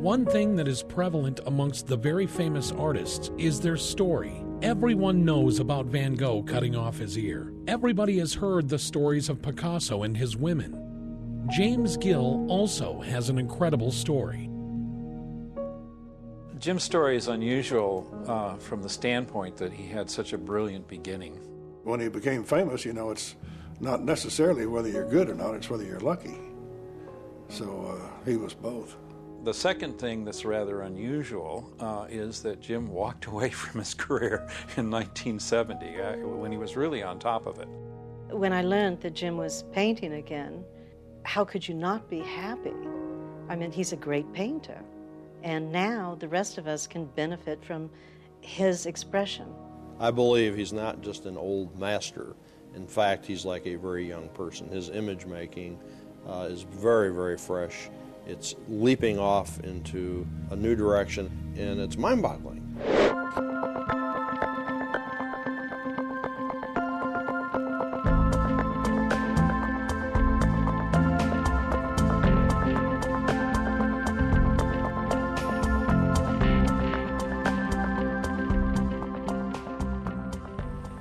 One thing that is prevalent amongst the very famous artists is their story. Everyone knows about Van Gogh cutting off his ear. Everybody has heard the stories of Picasso and his women. James Gill also has an incredible story. Jim's story is unusual from the standpoint that he had such a brilliant beginning. When he became famous, it's not necessarily whether you're good or not, it's whether you're lucky. So he was both. The second thing that's rather unusual is that Jim walked away from his career in 1970 when he was really on top of it. When I learned that Jim was painting again, how could you not be happy? I mean, he's a great painter. And now the rest of us can benefit from his expression. I believe he's not just an old master. In fact, he's like a very young person. His image making is very, very fresh. It's leaping off into a new direction, and it's mind-boggling.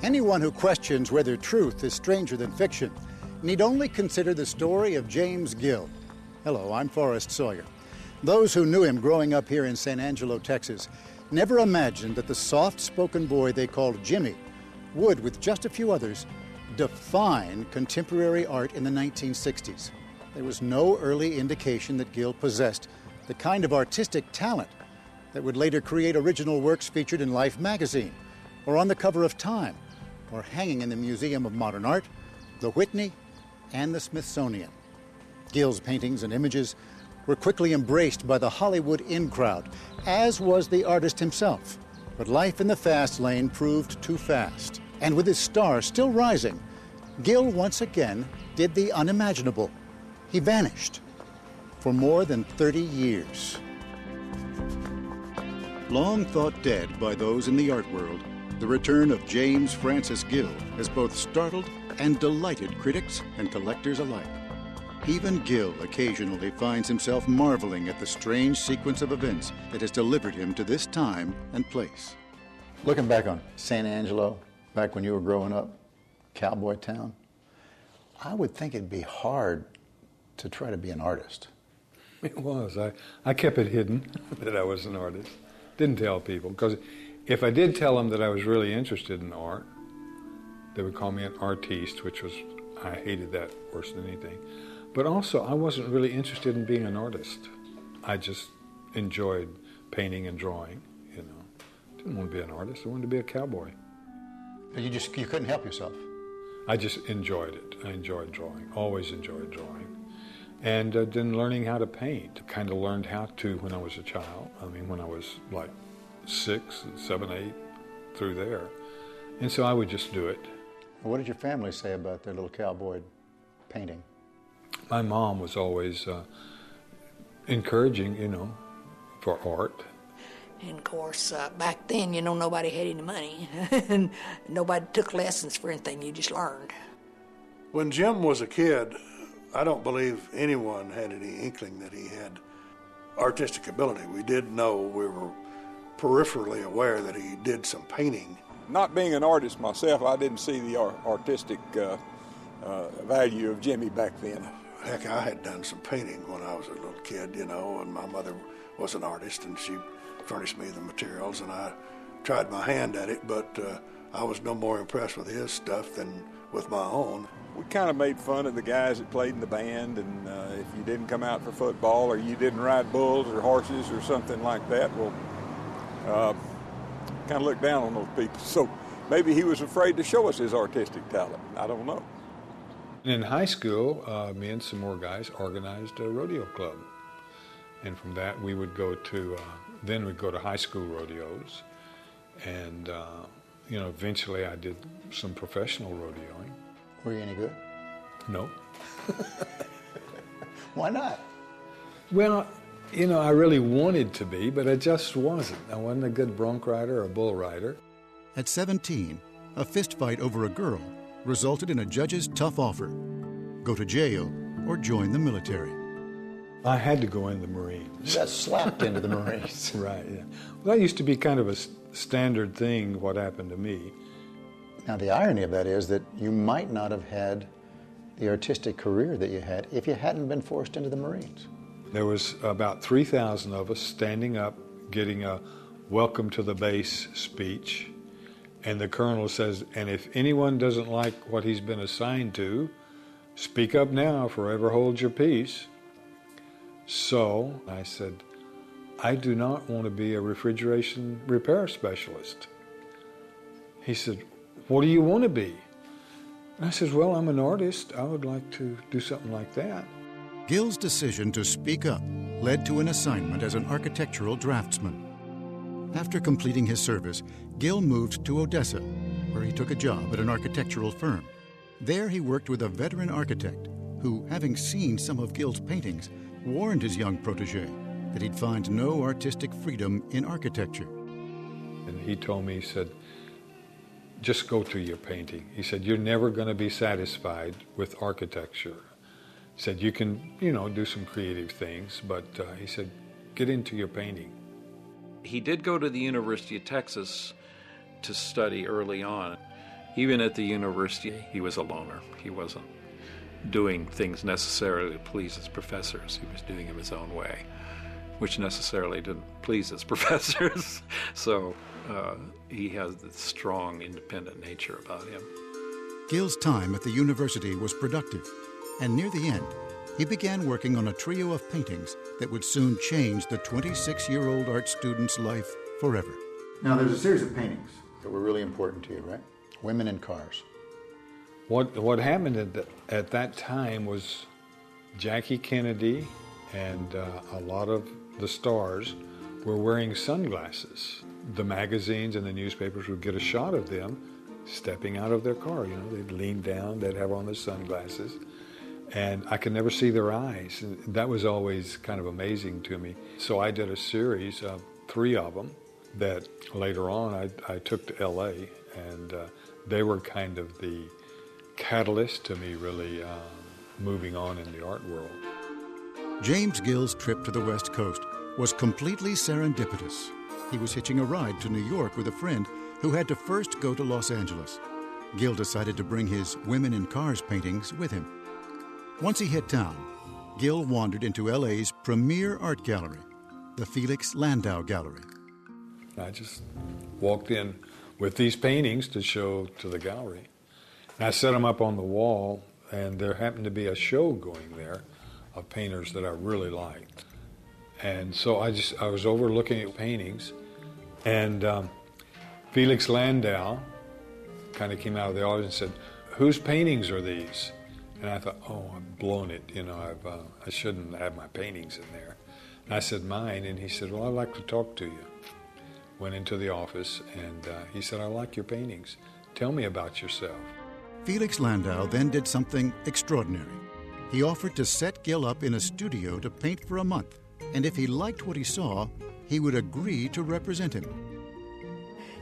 Anyone who questions whether truth is stranger than fiction need only consider the story of James Gill. Hello, I'm Forrest Sawyer. Those who knew him growing up here in San Angelo, Texas, never imagined that the soft-spoken boy they called Jimmy would, with just a few others, define contemporary art in the 1960s. There was no early indication that Gill possessed the kind of artistic talent that would later create original works featured in Life magazine, or on the cover of Time, or hanging in the Museum of Modern Art, the Whitney, and the Smithsonian. Gill's paintings and images were quickly embraced by the Hollywood in crowd, as was the artist himself. But life in the fast lane proved too fast. And with his star still rising, Gill once again did the unimaginable. He vanished for more than 30 years. Long thought dead by those in the art world, the return of James Francis Gill has both startled and delighted critics and collectors alike. Even Gill occasionally finds himself marveling at the strange sequence of events that has delivered him to this time and place. Looking back on San Angelo, back when you were growing up, cowboy town, I would think it'd be hard to try to be an artist. It was. I kept it hidden that I was an artist. Didn't tell people, because if I did tell them that I was really interested in art, they would call me an artiste, which was, I hated that worse than anything. But also, I wasn't really interested in being an artist. I just enjoyed painting and drawing, Didn't want to be an artist, I wanted to be a cowboy. You couldn't help yourself? I just enjoyed it. I enjoyed drawing, always enjoyed drawing. And then learning how to paint. Kind of learned how to when I was a child. I mean, when I was like 6, 7, 8, through there. And so I would just do it. What did your family say about their little cowboy painting? My mom was always encouraging, for art. And of course, back then, nobody had any money. And nobody took lessons for anything, you just learned. When Jim was a kid, I don't believe anyone had any inkling that he had artistic ability. We did know, we were peripherally aware that he did some painting. Not being an artist myself, I didn't see the artistic value of Jimmy back then. Heck, I had done some painting when I was a little kid, and my mother was an artist, and she furnished me the materials, and I tried my hand at it, but I was no more impressed with his stuff than with my own. We kind of made fun of the guys that played in the band, and if you didn't come out for football or you didn't ride bulls or horses or something like that, well, kind of looked down on those people. So maybe he was afraid to show us his artistic talent. I don't know. In high school, me and some more guys organized a rodeo club. And from that, we would go to, then we'd go to high school rodeos. And, eventually I did some professional rodeoing. Were you any good? No. Why not? Well, I really wanted to be, but I just wasn't. I wasn't a good bronc rider or a bull rider. At 17, a fist fight over a girl resulted in a judge's tough offer: go to jail or join the military. I had to go in the Marines. You got slapped into the Marines. Right, yeah. Well, that used to be kind of a standard thing, what happened to me. Now, the irony of that is that you might not have had the artistic career that you had if you hadn't been forced into the Marines. There was about 3,000 of us standing up, getting a welcome to the base speech, and the colonel says, and if anyone doesn't like what he's been assigned to, speak up now, forever hold your peace. So I said, I do not want to be a refrigeration repair specialist. He said, what do you want to be? And I said, well, I'm an artist. I would like to do something like that. Gill's decision to speak up led to an assignment as an architectural draftsman. After completing his service, Gill moved to Odessa, where he took a job at an architectural firm. There he worked with a veteran architect who, having seen some of Gill's paintings, warned his young protege that he'd find no artistic freedom in architecture. And he told me, he said, just go to your painting. He said, you're never going to be satisfied with architecture. He said, you can, do some creative things, but he said, get into your painting. He did go to the University of Texas to study early on. Even at the university, he was a loner. He wasn't doing things necessarily to please his professors. He was doing it his own way, which necessarily didn't please his professors. So he has this strong, independent nature about him. Gill's time at the university was productive, and near the end, he began working on a trio of paintings that would soon change the 26-year-old art student's life forever. Now, there's a series of paintings that were really important to you, right? Women in cars. What happened at that time was Jackie Kennedy and a lot of the stars were wearing sunglasses. The magazines and the newspapers would get a shot of them stepping out of their car. They'd lean down, they'd have on their sunglasses, and I could never see their eyes. And that was always kind of amazing to me. So I did a series of 3 of them that later on I took to LA, and they were kind of the catalyst to me really moving on in the art world. James Gill's trip to the West Coast was completely serendipitous. He was hitching a ride to New York with a friend who had to first go to Los Angeles. Gill decided to bring his Women in Cars paintings with him. Once he hit town, Gill wandered into LA's premier art gallery, the Felix Landau Gallery. I just walked in with these paintings to show to the gallery. And I set them up on the wall, and there happened to be a show going there of painters that I really liked. And so I was overlooking at paintings, and Felix Landau kind of came out of the audience and said, whose paintings are these? And I thought, oh, I've blown it, I shouldn't have my paintings in there. And I said, mine, and he said, well, I'd like to talk to you. Went into the office, and he said, I like your paintings. Tell me about yourself. Felix Landau then did something extraordinary. He offered to set Gill up in a studio to paint for a month, and if he liked what he saw, he would agree to represent him.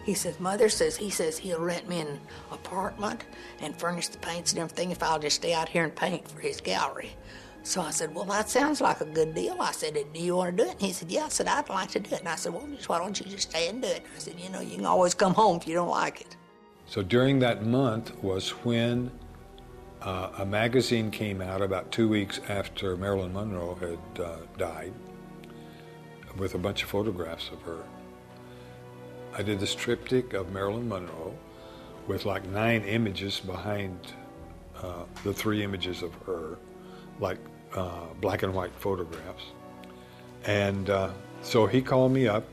He says, Mother says, he'll rent me an apartment and furnish the paints and everything if I'll just stay out here and paint for his gallery. So I said, well, that sounds like a good deal. I said, do you want to do it? And he said, yeah. I said, I'd like to do it. And I said, well, why don't you just stay and do it? I said, you can always come home if you don't like it. So during that month was when a magazine came out about 2 weeks after Marilyn Monroe had died, with a bunch of photographs of her. I did this triptych of Marilyn Monroe with like 9 images behind the 3 images of her, like black and white photographs. And so he called me up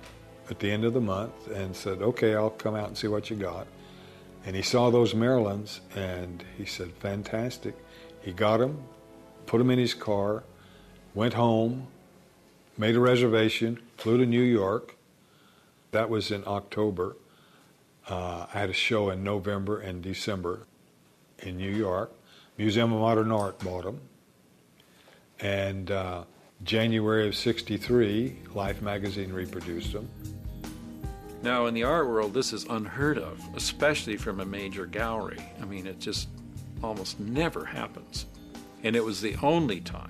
at the end of the month and said, okay, I'll come out and see what you got. And he saw those Marilyns, and he said, fantastic. He got them, put them in his car, went home, made a reservation, flew to New York. That was in October. I had a show in November and December in New York. Museum of Modern Art bought them. And January of '63, Life magazine reproduced them. Now, in the art world, this is unheard of, especially from a major gallery. I mean, it just almost never happens. And it was the only time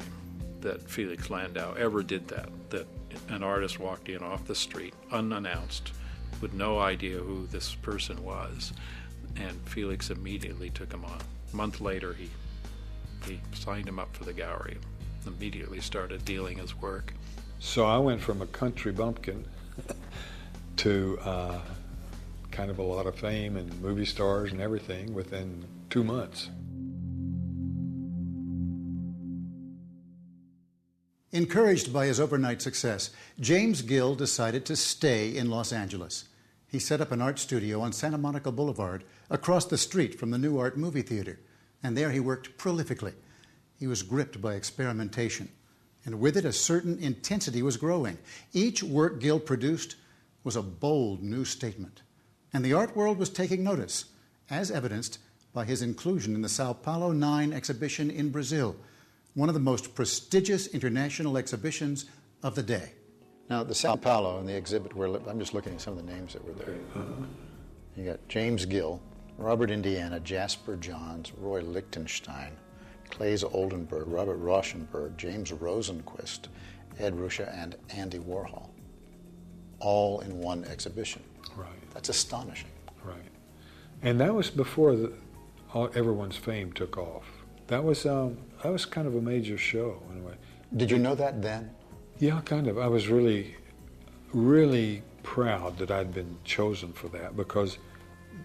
that Felix Landau ever did that an artist walked in off the street, unannounced, with no idea who this person was, and Felix immediately took him on. A month later, he signed him up for the gallery, immediately started dealing his work. So I went from a country bumpkin to kind of a lot of fame and movie stars and everything within 2 months. Encouraged by his overnight success, James Gill decided to stay in Los Angeles. He set up an art studio on Santa Monica Boulevard across the street from the New Art movie theater, and there he worked prolifically. He was gripped by experimentation, and with it a certain intensity was growing. Each work Gill produced was a bold new statement, and the art world was taking notice, as evidenced by his inclusion in the Sao Paulo 9 exhibition in Brazil, one of the most prestigious international exhibitions of the day. Now, the Sao Paulo and the exhibit, I'm just looking at some of the names that were there. You got James Gill, Robert Indiana, Jasper Johns, Roy Lichtenstein, Claes Oldenburg, Robert Rauschenberg, James Rosenquist, Ed Ruscha, and Andy Warhol, all in one exhibition. Right. That's astonishing. Right. And that was before everyone's fame took off. That was kind of a major show in a way. Did you know that then? Yeah, kind of. I was really, really proud that I'd been chosen for that, because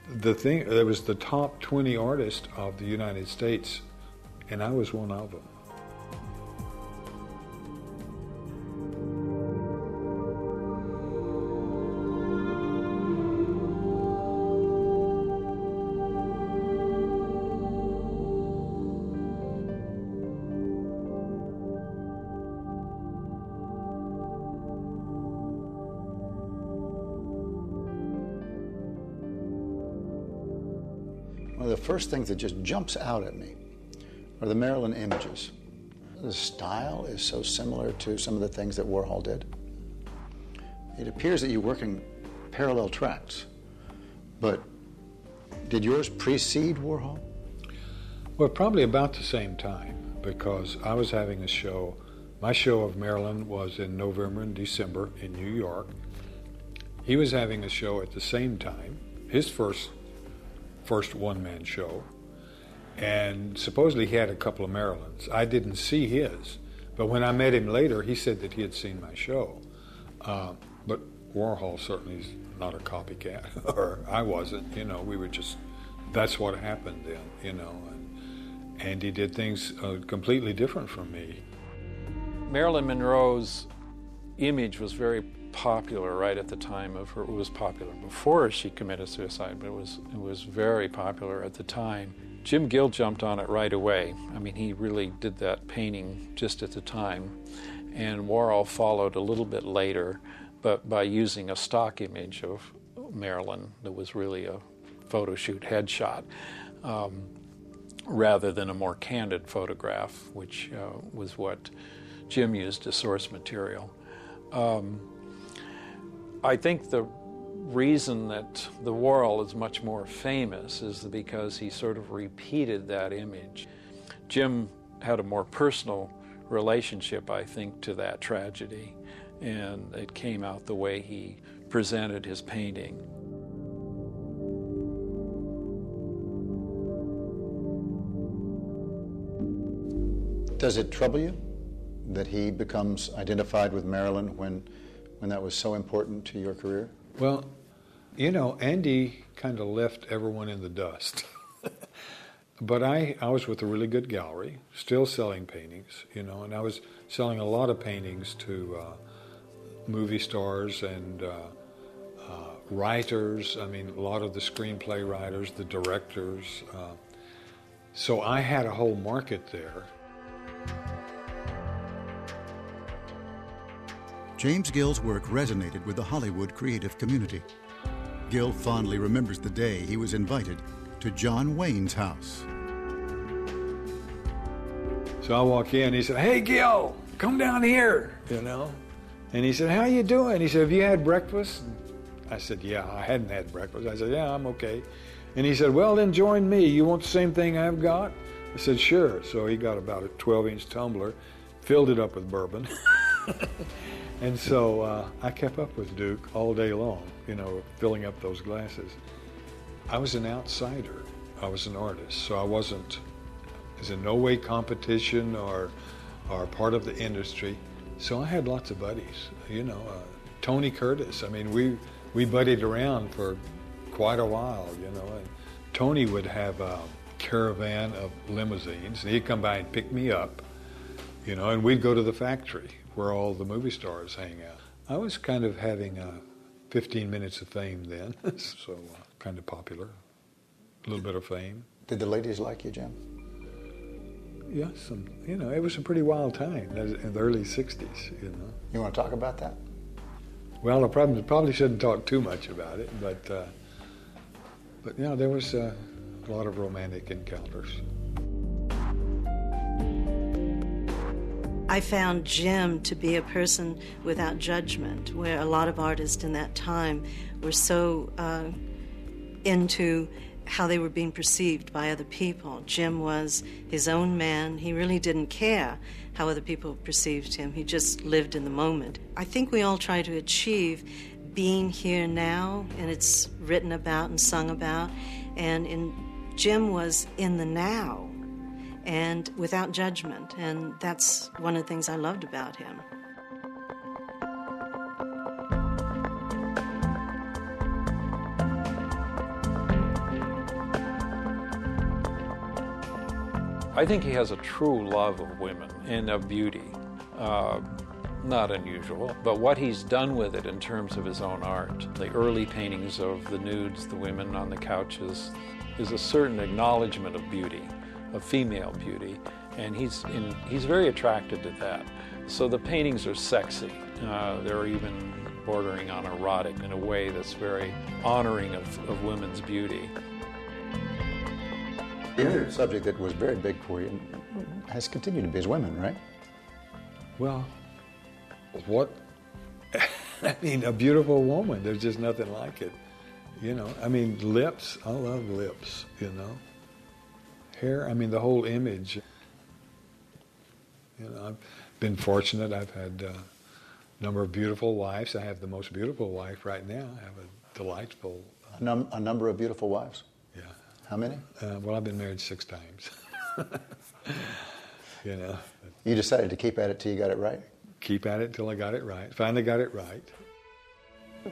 there was the top 20 artists of the United States, and I was one of them. One of the first things that just jumps out at me are the Marilyn images. The style is so similar to some of the things that Warhol did. It appears that you're working parallel tracks, but did yours precede Warhol? Well, probably about the same time, because I was having a show. My show of Marilyn was in November and December in New York. He was having a show at the same time, his first one-man show, and supposedly he had a couple of Marilyns. I didn't see his, but when I met him later, he said that he had seen my show. But Warhol certainly is not a copycat, or I wasn't, we were just, that's what happened then, and he did things completely different from me. Marilyn Monroe's image was very popular right at the time of her. It was popular before she committed suicide, but it was very popular at the time. Jim Gill jumped on it right away. I mean, he really did that painting just at the time, and Warhol followed a little bit later, but by using a stock image of Marilyn that was really a photo shoot headshot, rather than a more candid photograph, which was what Jim used as source material. I think the reason that the Warhol is much more famous is because he sort of repeated that image. Jim had a more personal relationship, I think, to that tragedy, and it came out the way he presented his painting. Does it trouble you that he becomes identified with Marilyn when that was so important to your career? Well, Andy kind of left everyone in the dust. But I was with a really good gallery, still selling paintings, and I was selling a lot of paintings to movie stars and writers. I mean, a lot of the screenplay writers, the directors. So I had a whole market there. James Gill's work resonated with the Hollywood creative community. Gill fondly remembers the day he was invited to John Wayne's house. So I walk in, he said, "Hey, Gill, come down here," And he said, "How you doing?" He said, "Have you had breakfast?" I said, "Yeah, I hadn't had breakfast." I said, "Yeah, I'm okay." And he said, "Well, then join me. You want the same thing I've got?" I said, "Sure." So he got about a 12-inch tumbler, filled it up with bourbon. And so I kept up with Duke all day long, you know, filling up those glasses. I was an outsider. I was an artist, so I wasn't, as in no way competition or part of the industry. So I had lots of buddies, you know. Tony Curtis, I mean, we buddied around for quite a while, you know. And Tony would have a caravan of limousines, and he'd come by and pick me up, you know, and we'd go to the factory where all the movie stars hang out. I was kind of having 15 minutes of fame then, so kind of popular, a little bit of fame. Did the ladies like you, Jim? Yes, you know, it was a pretty wild time in the early 60s, you know. You want to talk about that? Well, I probably shouldn't talk too much about it, but you know, there was a lot of romantic encounters. I found Jim to be a person without judgment, where a lot of artists in that time were so into how they were being perceived by other people. Jim was his own man. He really didn't care how other people perceived him. He just lived in the moment. I think we all try to achieve being here now, and it's written about and sung about, and Jim was in the now and without judgment, and that's one of the things I loved about him. I think he has a true love of women and of beauty. Not unusual, but what he's done with it in terms of his own art, the early paintings of the nudes, the women on the couches, is a certain acknowledgement of beauty, of female beauty, and he's very attracted to that. So the paintings are sexy. They're even bordering on erotic in a way that's very honoring of women's beauty. The other subject that was very big for you has continued to be is women, right? Well, what? I mean, a beautiful woman. There's just nothing like it. You know, I mean, lips. I love lips, you know. Hair, I mean, the whole image. You know, I've been fortunate. I've had a number of beautiful wives. I have the most beautiful wife right now. I have a delightful... A number of beautiful wives? Yeah. How many? Well, I've been married 6 times. You know. You decided to keep at it till you got it right? Keep at it till I got it right. Finally got it right.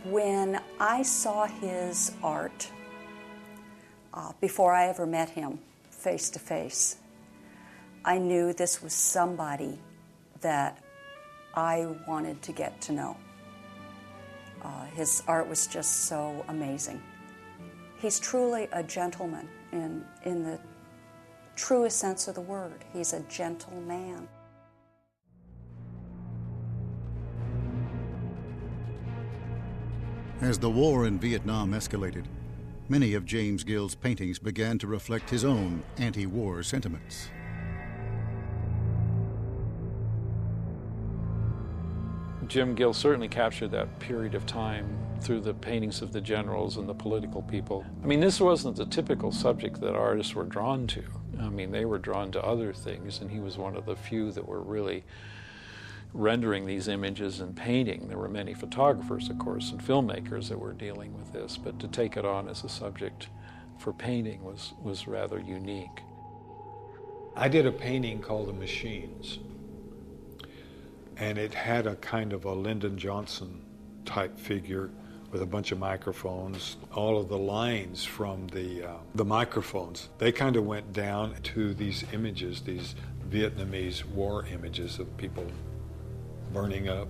When I saw his art, before I ever met him face to face, I knew this was somebody that I wanted to get to know. His art was just so amazing. He's truly a gentleman in the truest sense of the word. He's a gentle man. As the war in Vietnam escalated, many of James Gill's paintings began to reflect his own anti-war sentiments. Jim Gill certainly captured that period of time through the paintings of the generals and the political people. I mean, this wasn't the typical subject that artists were drawn to. I mean, they were drawn to other things, and he was one of the few that were really rendering these images and painting. There were many photographers, of course, and filmmakers that were dealing with this, but to take it on as a subject for painting was rather unique. I did a painting called The Machines, and it had a kind of a Lyndon Johnson type figure with a bunch of microphones. All of the lines from the microphones, they kind of went down to these images, these Vietnamese war images of people burning up,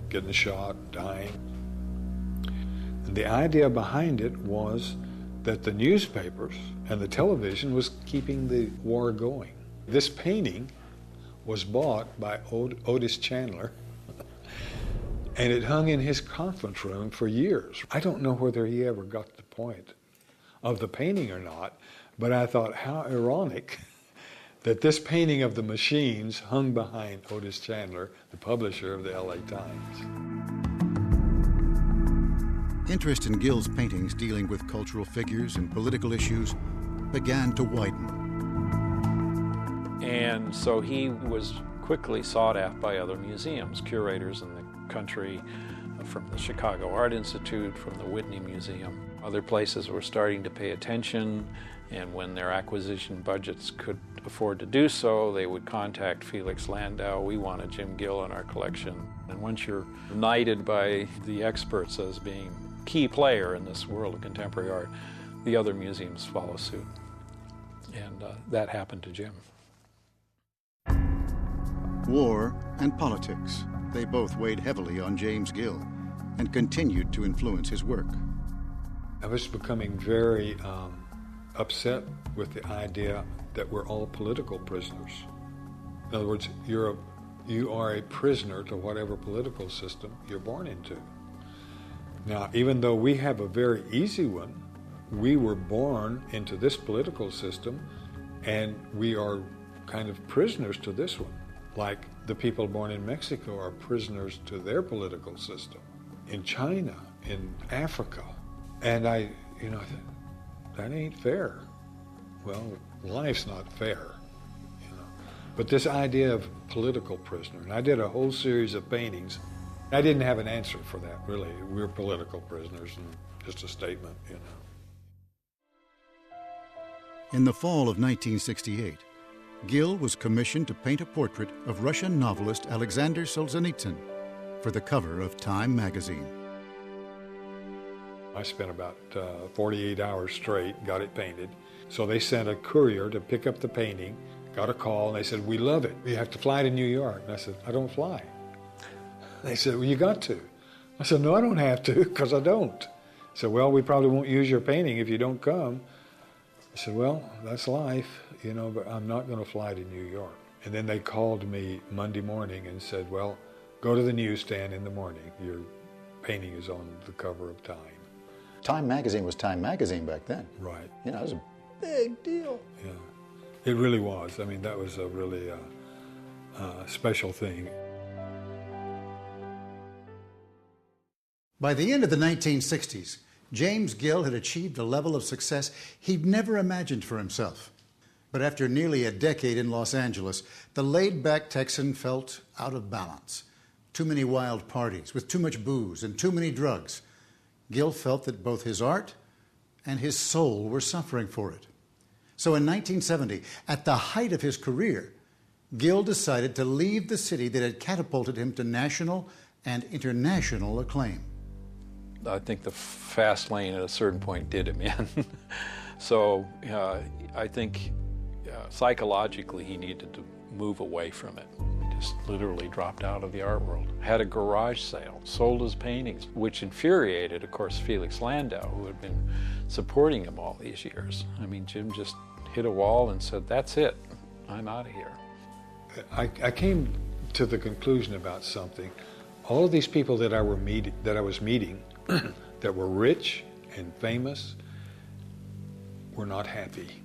getting shot, dying. And the idea behind it was that the newspapers and the television was keeping the war going. This painting was bought by Otis Chandler, and it hung in his conference room for years. I don't know whether he ever got the point of the painting or not, but I thought how ironic that this painting of the Machines hung behind Otis Chandler, the publisher of the LA Times. Interest in Gill's paintings dealing with cultural figures and political issues began to widen. And so he was quickly sought after by other museums, curators in the country, from the Chicago Art Institute, from the Whitney Museum. Other places were starting to pay attention, and when their acquisition budgets could afford to do so, they would contact Felix Landau. We want a Jim Gill in our collection. And once you're knighted by the experts as being a key player in this world of contemporary art, the other museums follow suit. And that happened to Jim. War and politics, they both weighed heavily on James Gill and continued to influence his work. I was becoming very upset with the idea that we're all political prisoners. In other words, you are a prisoner to whatever political system you're born into. Now, even though we have a very easy one, we were born into this political system, and we are kind of prisoners to this one. Like the people born in Mexico are prisoners to their political system. In China, in Africa. And that ain't fair. Well, life's not fair, But this idea of political prisoner, and I did a whole series of paintings. I didn't have an answer for that, really. We're political prisoners, and just a statement, In the fall of 1968, Gill was commissioned to paint a portrait of Russian novelist Alexander Solzhenitsyn for the cover of Time magazine. I spent about 48 hours straight, got it painted. So they sent a courier to pick up the painting, got a call, and they said, "We love it. You have to fly to New York." And I said, "I don't fly." They said, "Well, you got to." I said, "No, I don't have to, because I don't." They said, "Well, we probably won't use your painting if you don't come." I said, "Well, that's life, but I'm not going to fly to New York." And then they called me Monday morning and said, "Well, go to the newsstand in the morning. Your painting is on the cover of Time." Time magazine was Time magazine back then. Right. It was a big deal. Yeah, it really was. I mean, that was a really special thing. By the end of the 1960s, James Gill had achieved a level of success he'd never imagined for himself. But after nearly a decade in Los Angeles, the laid-back Texan felt out of balance. Too many wild parties with too much booze and too many drugs. Gill felt that both his art and his soul were suffering for it. So in 1970, at the height of his career, Gill decided to leave the city that had catapulted him to national and international acclaim. I think the fast lane at a certain point did him in. So I think psychologically he needed to move away from it. He just literally dropped out of the art world. Had a garage sale, sold his paintings, which infuriated, of course, Felix Landau, who had been supporting him all these years. I mean, Jim just hit a wall and said, "That's it, I'm out of here." I came to the conclusion about something. All of these people that I was meeting that were rich and famous were not happy,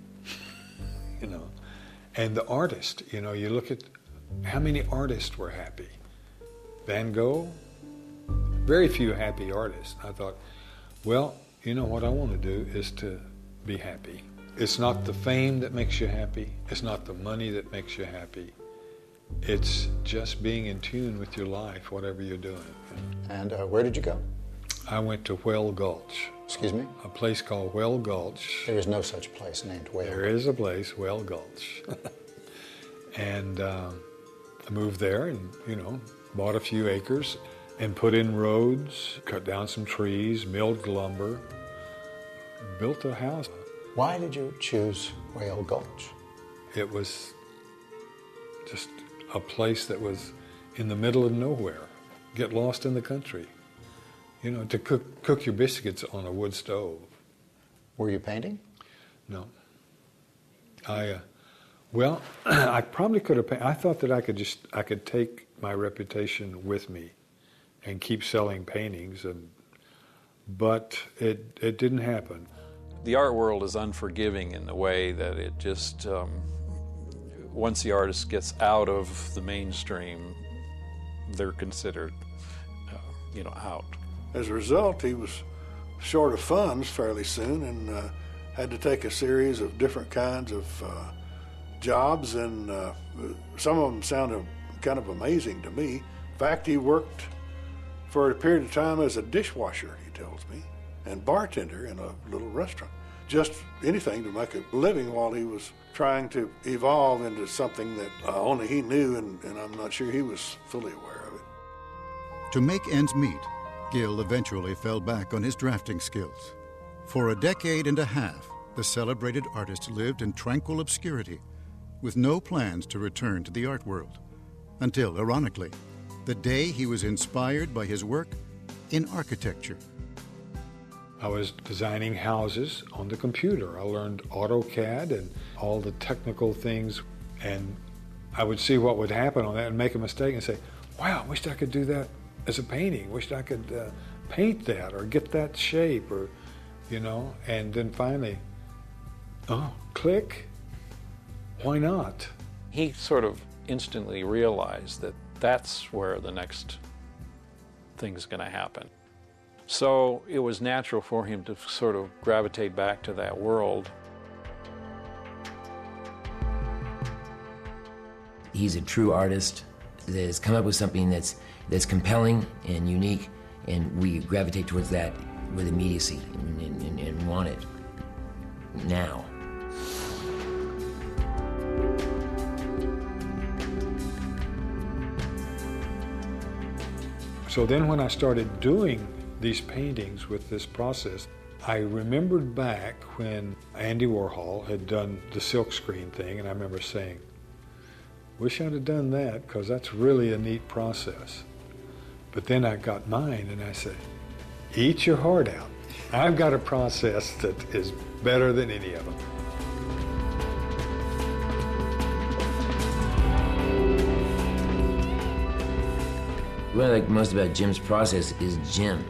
And the artist, you look at how many artists were happy. Van Gogh, very few happy artists. I thought, well, what I want to do is to be happy. It's not the fame that makes you happy. It's not the money that makes you happy. It's just being in tune with your life, whatever you're doing. And where did you go? I went to Whale Gulch. Excuse me? A place called Whale Gulch. There is no such place named Whale. There is a place, Whale Gulch. And I moved there and, bought a few acres and put in roads, cut down some trees, milled lumber, built a house. Why did you choose Whale Gulch? It was just a place that was in the middle of nowhere. Get lost in the country. To cook your biscuits on a wood stove. Were you painting? No. I probably could have. I thought that I could take my reputation with me, and keep selling paintings, but it didn't happen. The art world is unforgiving in the way that it just once the artist gets out of the mainstream, they're considered, out. As a result, he was short of funds fairly soon and had to take a series of different kinds of jobs, and some of them sounded kind of amazing to me. In fact, he worked for a period of time as a dishwasher, he tells me, and bartender in a little restaurant. Just anything to make a living while he was trying to evolve into something that only he knew, and I'm not sure he was fully aware of it. To make ends meet, Gill eventually fell back on his drafting skills. For a decade and a half, the celebrated artist lived in tranquil obscurity, with no plans to return to the art world, until, ironically, the day he was inspired by his work in architecture. I was designing houses on the computer. I learned AutoCAD and all the technical things, and I would see what would happen on that and make a mistake and say, wow, I wished I could do that as a painting. Wished I could paint that or get that shape, or, you know, and then finally, oh, click, why not? He sort of instantly realized that that's where the next thing's going to happen. So it was natural for him to sort of gravitate back to that world. He's a true artist that has come up with something that's compelling and unique, and we gravitate towards that with immediacy and want it now. So then when I started doing these paintings with this process, I remembered back when Andy Warhol had done the silkscreen thing, and I remember saying, wish I'd have done that, because that's really a neat process. But then I got mine and I said, eat your heart out. I've got a process that is better than any of them. What I like most about Jim's process is Jim.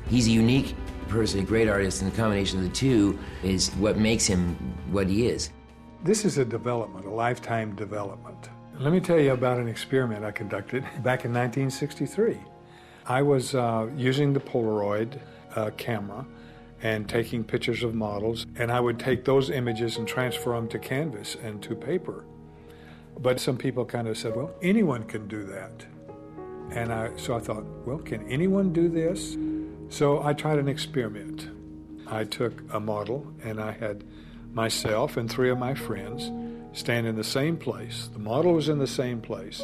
He's a unique person, a great artist, and the combination of the two is what makes him what he is. This is a development, a lifetime development. Let me tell you about an experiment I conducted back in 1963. I was using the Polaroid camera and taking pictures of models, and I would take those images and transfer them to canvas and to paper. But some people kind of said, well, anyone can do that. And so I thought, well, can anyone do this? So I tried an experiment. I took a model, and I had myself and 3 of my friends stand in the same place. The model was in the same place.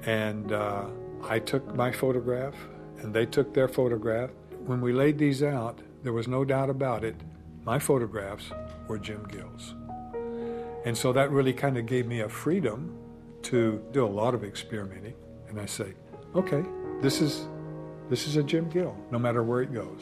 And I took my photograph, and they took their photograph. When we laid these out, there was no doubt about it, my photographs were Jim Gill's. And so that really kind of gave me a freedom to do a lot of experimenting. And I say, okay, this is a Jim Gill, no matter where it goes.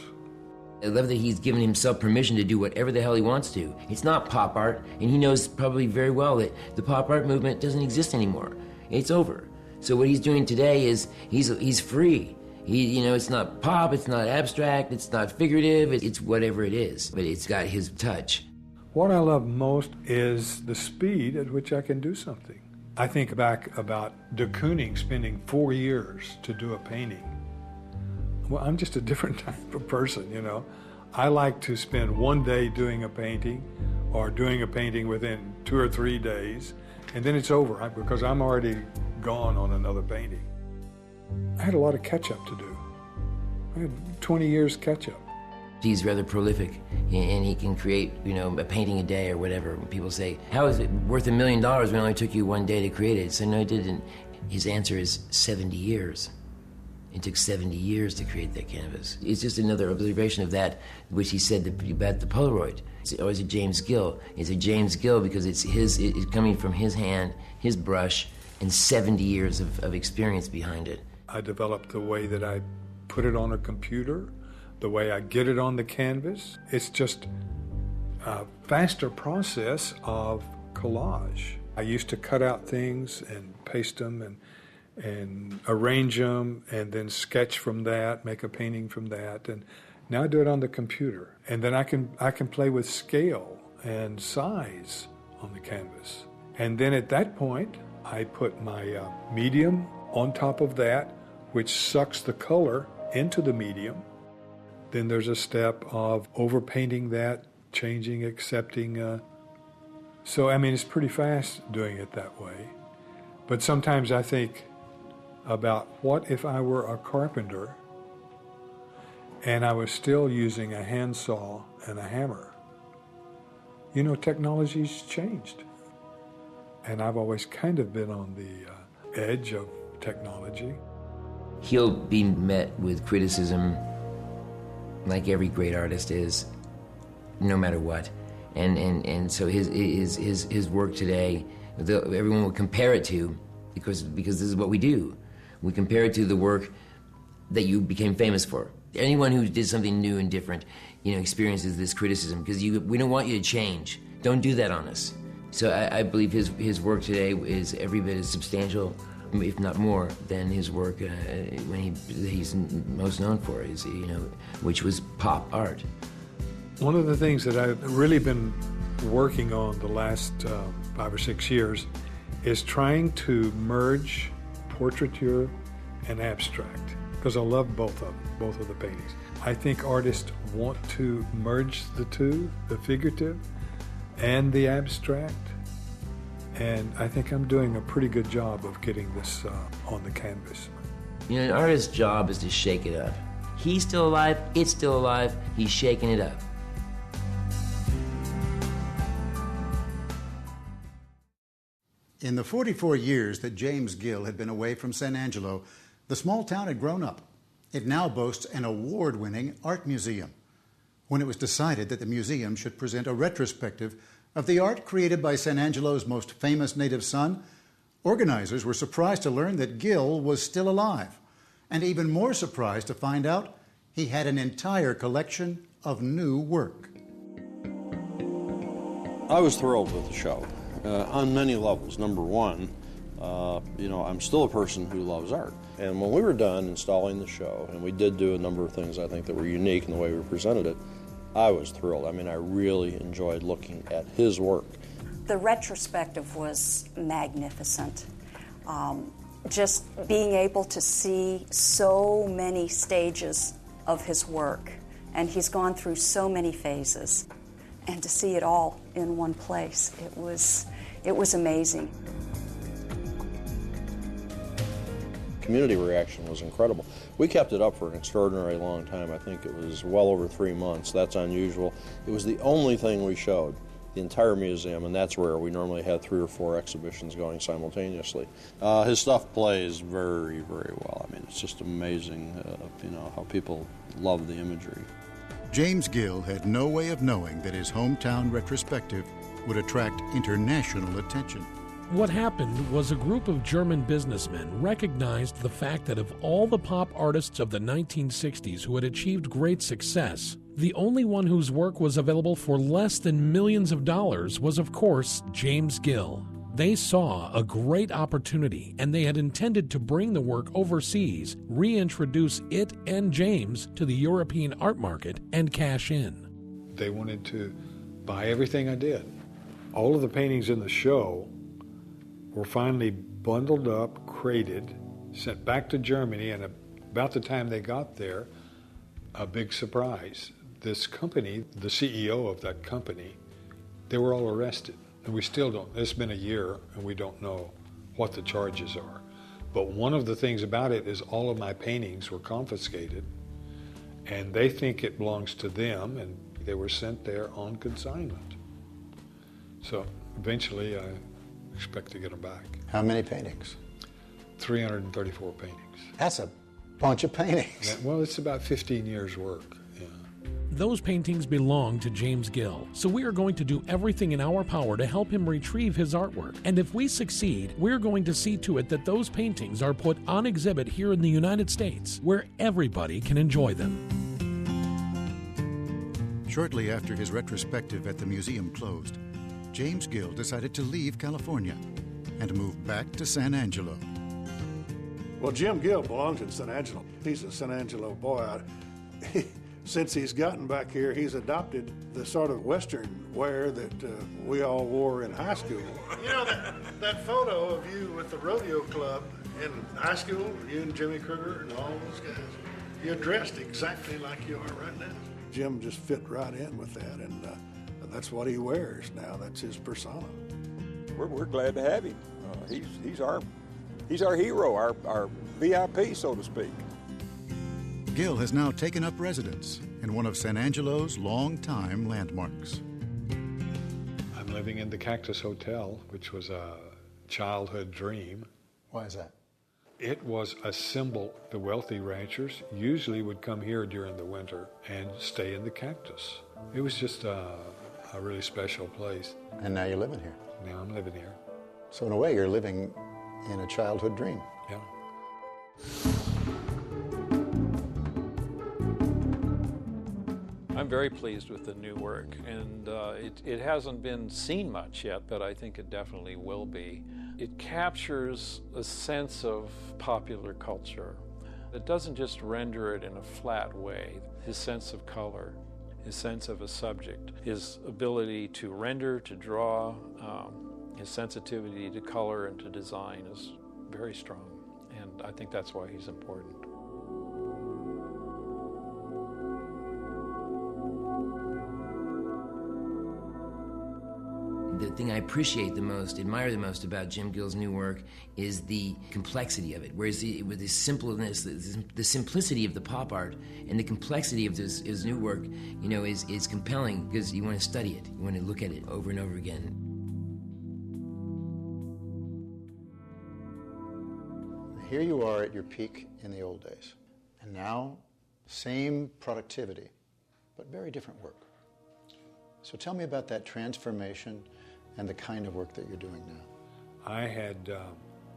I love that he's given himself permission to do whatever the hell he wants to. It's not pop art, and he knows probably very well that the pop art movement doesn't exist anymore. It's over. So what he's doing today is he's free. It's not pop, it's not abstract, it's not figurative, it's whatever it is, but it's got his touch. What I love most is the speed at which I can do something. I think back about de Kooning spending 4 years to do a painting. Well, I'm just a different type of person, you know. I like to spend one day doing a painting or doing a painting within 2 or 3 days, and then it's over because I'm already gone on another painting. I had a lot of catch-up to do. I had 20 years catch-up. He's rather prolific, and he can create, a painting a day or whatever. When people say, how is it worth $1 million when it only took you 1 day to create it? So no, it didn't. His answer is 70 years. It took 70 years to create that canvas. It's just another observation of that, which he said about the Polaroid. It's always a James Gill. It's a James Gill because it's coming from his hand, his brush, and 70 years of experience behind it. I developed the way that I put it on a computer, the way I get it on the canvas. It's just a faster process of collage. I used to cut out things and paste them and arrange them and then sketch from that, make a painting from that. And now I do it on the computer. And then I can play with scale and size on the canvas. And then at that point, I put my medium on top of that, which sucks the color into the medium. Then there's a step of overpainting that, changing, accepting. So, it's pretty fast doing it that way. But sometimes I think about what if I were a carpenter and I was still using a handsaw and a hammer. You know, technology's changed. And I've always kind of been on the edge of technology. He'll be met with criticism like every great artist is, no matter what. And so his work today, everyone will compare it to, because this is what we do. We compare it to the work that you became famous for. Anyone who did something new and different, experiences this criticism, because we don't want you to change. Don't do that on us. So I believe his work today is every bit as substantial, if not more, than his work when he's most known for, which was pop art. One of the things that I've really been working on the last 5 or 6 years is trying to merge portraiture and abstract, because I love both of the paintings. I think artists want to merge the two, the figurative and the abstract, and I think I'm doing a pretty good job of getting this on the canvas. An artist's job is to shake it up. He's still alive, it's still alive, he's shaking it up. In the 44 years that James Gill had been away from San Angelo, the small town had grown up. It now boasts an award-winning art museum. When it was decided that the museum should present a retrospective of the art created by San Angelo's most famous native son, organizers were surprised to learn that Gill was still alive, and even more surprised to find out he had an entire collection of new work. I was thrilled with the show on many levels. Number one, I'm still a person who loves art. And when we were done installing the show, and we did do a number of things I think that were unique in the way we presented it, I was thrilled. I mean, I really enjoyed looking at his work. The retrospective was magnificent. Just being able to see so many stages of his work, and he's gone through so many phases, and to see it all in one place, it was amazing. Community reaction was incredible. We kept it up for an extraordinarily long time. I think it was well over 3 months. That's unusual. It was the only thing we showed, the entire museum, and that's where we normally had 3 or 4 exhibitions going simultaneously. His stuff plays very, very well. I mean, it's just amazing, how people love the imagery. James Gill had no way of knowing that his hometown retrospective would attract international attention. What happened was a group of German businessmen recognized the fact that of all the pop artists of the 1960s who had achieved great success, the only one whose work was available for less than millions of dollars was, of course, James Gill. They saw a great opportunity, and they had intended to bring the work overseas, reintroduce it and James to the European art market, and cash in. They wanted to buy everything I did. All of the paintings in the show were finally bundled up, crated, sent back to Germany, and about the time they got there, a big surprise. This company, the CEO of that company, they were all arrested. And we still don't, it's been a year, and we don't know what the charges are. But one of the things about it is all of my paintings were confiscated, and they think it belongs to them, and they were sent there on consignment. So eventually I expect to get them back. How many paintings? 334 paintings. That's a bunch of paintings. Yeah, well, it's about 15 years' work. Yeah. Those paintings belong to James Gill, so we are going to do everything in our power to help him retrieve his artwork. And if we succeed, we're going to see to it that those paintings are put on exhibit here in the United States, where everybody can enjoy them. Shortly after his retrospective at the museum closed, James Gill decided to leave California and move back to San Angelo. Well, Jim Gill belongs in San Angelo. He's a San Angelo boy. Since he's gotten back here, he's adopted the sort of Western wear that we all wore in high school. You know, that photo of you with the rodeo club in high school, you and Jimmy Kruger and all those guys, you're dressed exactly like you are right now. Jim just fit right in with that, and that's what he wears now. That's his persona. We're glad to have him. He's our He's our hero, our VIP, so to speak. Gill has now taken up residence in one of San Angelo's long-time landmarks. I'm living in the Cactus Hotel, which was a childhood dream. Why is that? It was a symbol. The wealthy ranchers usually would come here during the winter and stay in the Cactus. It was just a really special place. And now you're living here. Now I'm living here. So in a way, you're living in a childhood dream. Yeah. I'm very pleased with the new work, and it hasn't been seen much yet, but I think it definitely will be. It captures a sense of popular culture. It doesn't just render it in a flat way. His sense of color, his sense of a subject, his ability to render, to draw, his sensitivity to color and to design is very strong, and I think that's why he's important. The thing I appreciate the most, admire the most about Jim Gill's new work is the complexity of it. Whereas with his simpleness, the simplicity of the pop art and the complexity of his new work, you know, is compelling because you want to study it, you want to look at it over and over again. Here you are at your peak in the old days, and now same productivity, but very different work. So tell me about that transformation and the kind of work that you're doing now. I had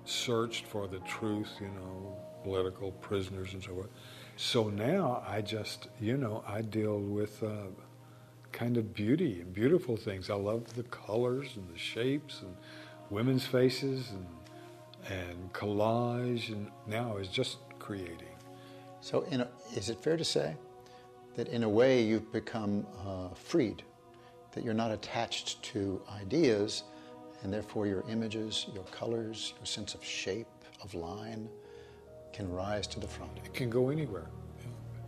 searched for the truth, you know, political prisoners and so forth. So now I just, you know, I deal with kind of beauty and beautiful things. I love the colors and the shapes and women's faces and collage, and now it's just creating. So is it fair to say that in a way you've become freed? That you're not attached to ideas, and therefore your images, your colors, your sense of shape, of line, can rise to the front. It can go anywhere.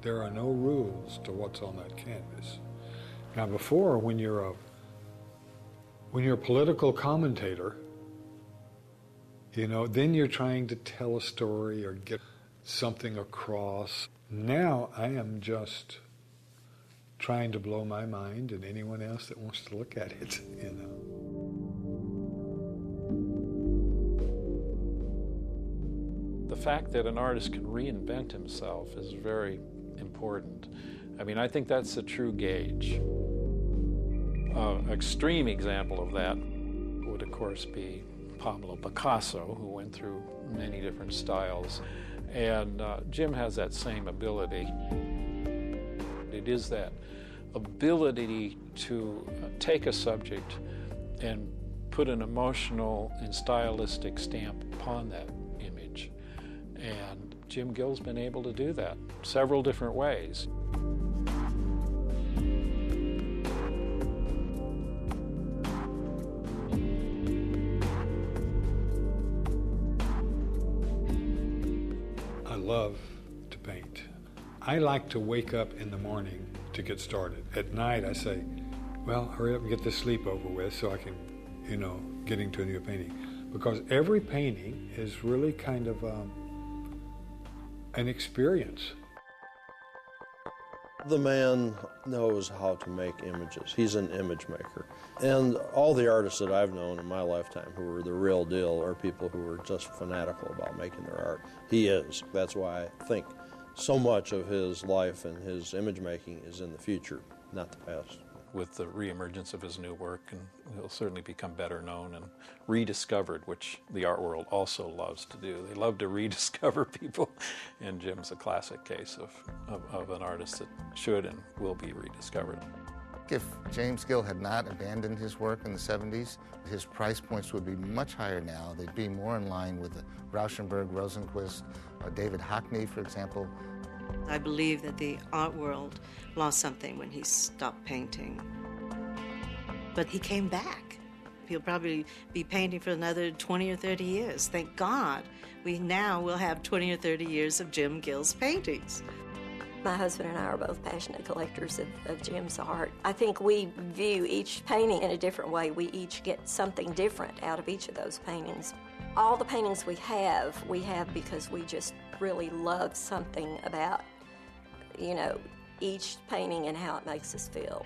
There are no rules to what's on that canvas. Now before, when you're a political commentator, you know, then you're trying to tell a story or get something across. Now I am just trying to blow my mind and anyone else that wants to look at it, you know. The fact that an artist can reinvent himself is very important. I mean, I think that's the true gauge. An extreme example of that would, of course, be Pablo Picasso, who went through many different styles. And Jim has that same ability. It is that ability to take a subject and put an emotional and stylistic stamp upon that image. And Jim Gill's been able to do that several different ways. I love to paint. I like to wake up in the morning to get started. At night I say, well, hurry up and get this sleep over with so I can, you know, get into a new painting. Because every painting is really kind of an experience. The man knows how to make images. He's an image maker. And all the artists that I've known in my lifetime who were the real deal are people who were just fanatical about making their art. He is. That's why I think so much of his life and his image making is in the future, not the past. With the reemergence of his new work, and he'll certainly become better known and rediscovered, which the art world also loves to do. They love to rediscover people, and Jim's a classic case of an artist that should and will be rediscovered. If James Gill had not abandoned his work in the 70s, his price points would be much higher now. They'd be more in line with the Rauschenberg, Rosenquist, David Hockney, for example. I believe that the art world lost something when he stopped painting. But he came back. He'll probably be painting for another 20 or 30 years. Thank God we now will have 20 or 30 years of Jim Gill's paintings. My husband and I are both passionate collectors of Jim's art. I think we view each painting in a different way. We each get something different out of each of those paintings. All the paintings we have because we just really love something about, you know, each painting and how it makes us feel.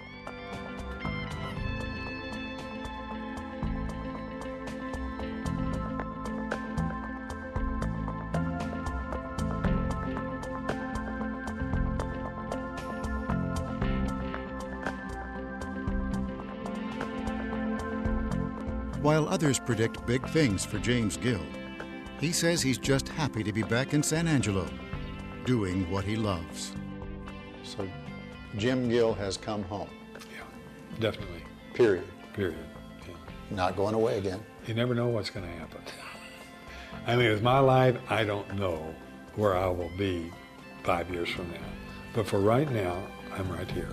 While others predict big things for James Gill, he says he's just happy to be back in San Angelo, doing what he loves. So Jim Gill has come home. Yeah, definitely. Period. Period. Yeah. Not going away again. You never know what's going to happen. I mean, with my life, I don't know where I will be 5 years from now. But for right now, I'm right here.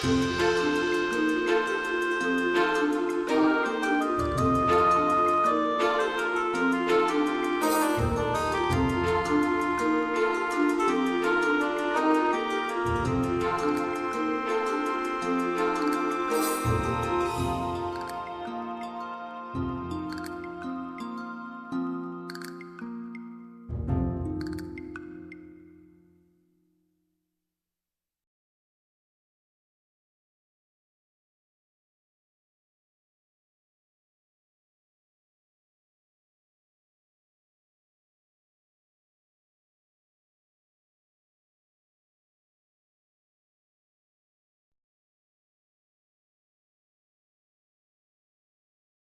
Thank you.